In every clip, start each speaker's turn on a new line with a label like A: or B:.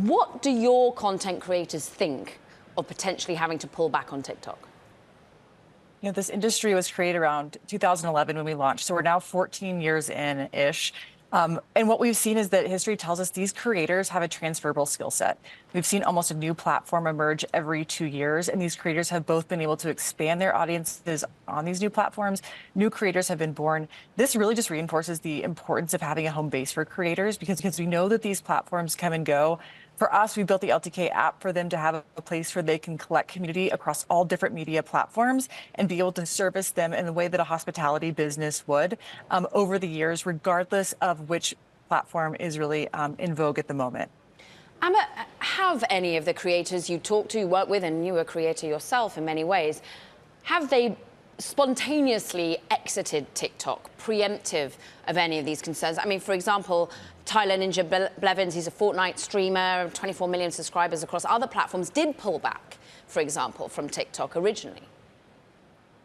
A: What do your content creators think of potentially having to pull back on TikTok?
B: This industry was created around 2011 when we launched, so we're now 14 years in-ish. And what we've seen is that history tells us these creators have a transferable skill set. We've seen almost a new platform emerge every 2 years, and these creators have both been able to expand their audiences on these new platforms. New creators have been born. This really just reinforces the importance of having a home base for creators because we know that these platforms come and go. For us, we built the LTK app for them to have a place where they can collect community across all different media platforms and be able to service them in the way that a hospitality business would over the years, regardless of which platform is really in vogue at the moment.
A: Amber, have any of the creators you talk to, work with, and you are a creator yourself in many ways, have they spontaneously exited TikTok, preemptive of any of these concerns? I mean, for example, Tyler Ninja Blevins, he's a Fortnite streamer, 24 million subscribers across other platforms, did pull back, for example, from TikTok originally.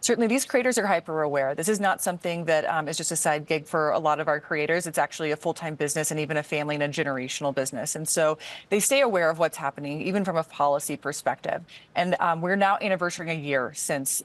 B: Certainly, these creators are hyper aware. This is not something that is just a side gig for a lot of our creators. It's actually a full-time business and even a family and a generational business. And so they stay aware of what's happening, even from a policy perspective. And we're now anniversarying a year since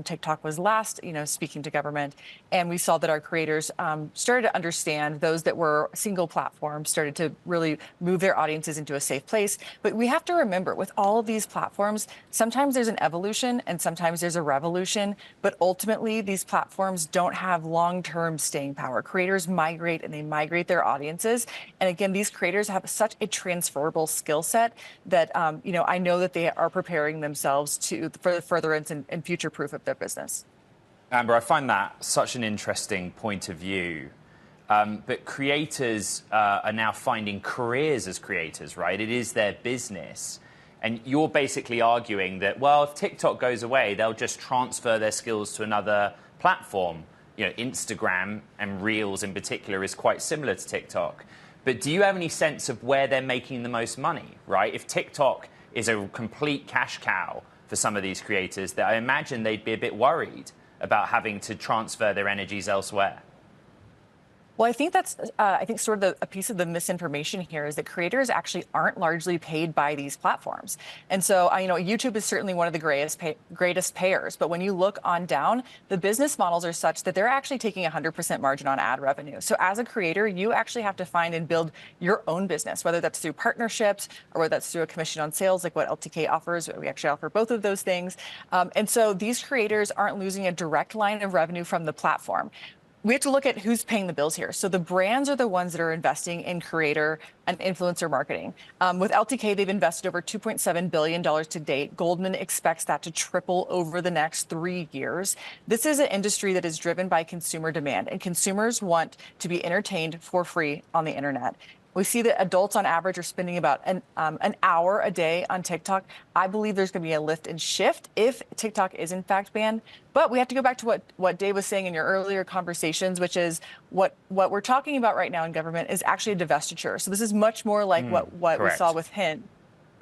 B: TikTok was last, speaking to government. And we saw that our creators started to understand, those that were single platforms started to really move their audiences into a safe place. But we have to remember, with all of these platforms, sometimes there's an evolution and sometimes there's a revolution. But ultimately, these platforms don't have long-term staying power. Creators migrate and they migrate their audiences. And again, these creators have such a transferable skill set that, I know that they are preparing themselves for the furtherance and future proof of their business.
C: Amber, I find that such an interesting point of view. But creators are now finding careers as creators, right? It is their business. And you're basically arguing that, well, if TikTok goes away, they'll just transfer their skills to another platform. Instagram and Reels in particular is quite similar to TikTok. But do you have any sense of where they're making the most money, right? If TikTok is a complete cash cow for some of these creators, that I imagine they'd be a bit worried about having to transfer their energies elsewhere.
B: Well, I think that's, sort of a piece of the misinformation here is that creators actually aren't largely paid by these platforms. And so, YouTube is certainly one of the greatest payers. But when you look on down, the business models are such that they're actually taking 100% margin on ad revenue. So as a creator, you actually have to find and build your own business, whether that's through partnerships or whether that's through a commission on sales, like what LTK offers. We actually offer both of those things. And so these creators aren't losing a direct line of revenue from the platform. We have to look at who's paying the bills here. So the brands are the ones that are investing in creator and influencer marketing. With LTK, they've invested over $2.7 billion to date. Goldman expects that to triple over the next 3 years. This is an industry that is driven by consumer demand, and consumers want to be entertained for free on the internet. We see that adults on average are spending about an hour a day on TikTok. I believe there's going to be a lift and shift if TikTok is in fact banned. But we have to go back to what Dave was saying in your earlier conversations, which is what we're talking about right now in government is actually a divestiture. So this is much more like what we saw with Hinge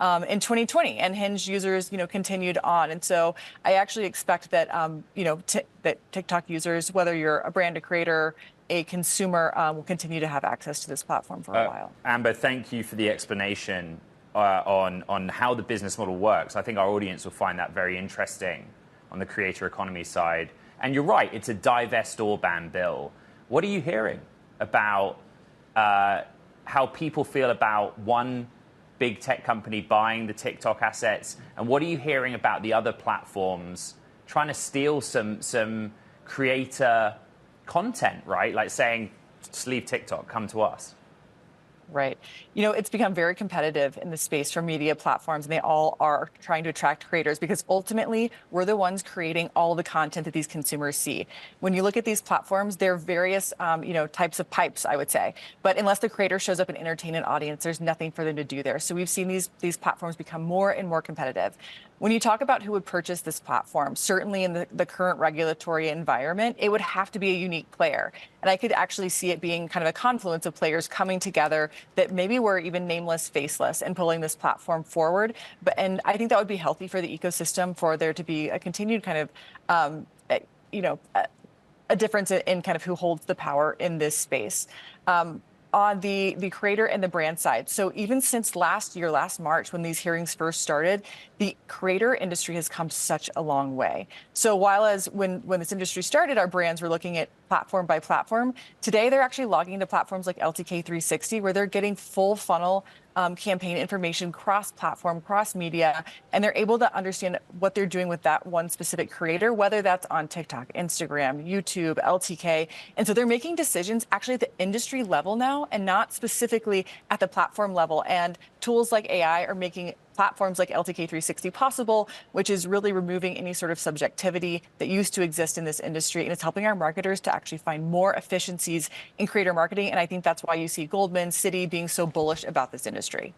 B: in 2020, and Hinge users, continued on. And so I actually expect that, that TikTok users, whether you're a brand, a creator, a consumer, will continue to have access to this platform for a while.
C: Amber, thank you for the explanation on how the business model works. I think our audience will find that very interesting on the creator economy side. And you're right, it's a divest or ban bill. What are you hearing about how people feel about one big tech company buying the TikTok assets? And what are you hearing about the other platforms trying to steal some creator content, right? Like saying, just leave TikTok, come to us.
B: Right. It's become very competitive in the space for media platforms, and they all are trying to attract creators because ultimately we're the ones creating all the content that these consumers see. When you look at these platforms, there are various, types of pipes, I would say. But unless the creator shows up and entertain an audience, there's nothing for them to do there. So we've seen these platforms become more and more competitive. When you talk about who would purchase this platform, certainly in the current regulatory environment, it would have to be a unique player. And I could actually see it being kind of a confluence of players coming together that maybe were even nameless, faceless, and pulling this platform forward. And I think that would be healthy for the ecosystem, for there to be a continued kind of, a difference in kind of who holds the power in this space. on the creator and the brand side. So even since last year, last March, when these hearings first started, the creator industry has come such a long way. So while as when this industry started, our brands were looking at platform by platform, today they're actually logging into platforms like LTK 360, where they're getting full funnel campaign information cross-platform, cross-media, and they're able to understand what they're doing with that one specific creator, whether that's on TikTok, Instagram, YouTube, LTK. And so they're making decisions actually at the industry level now and not specifically at the platform level. And tools like AI are making platforms like LTK 360 possible, which is really removing any sort of subjectivity that used to exist in this industry. And it's helping our marketers to actually find more efficiencies in creator marketing. And I think that's why you see Goldman, Citi being so bullish about this industry.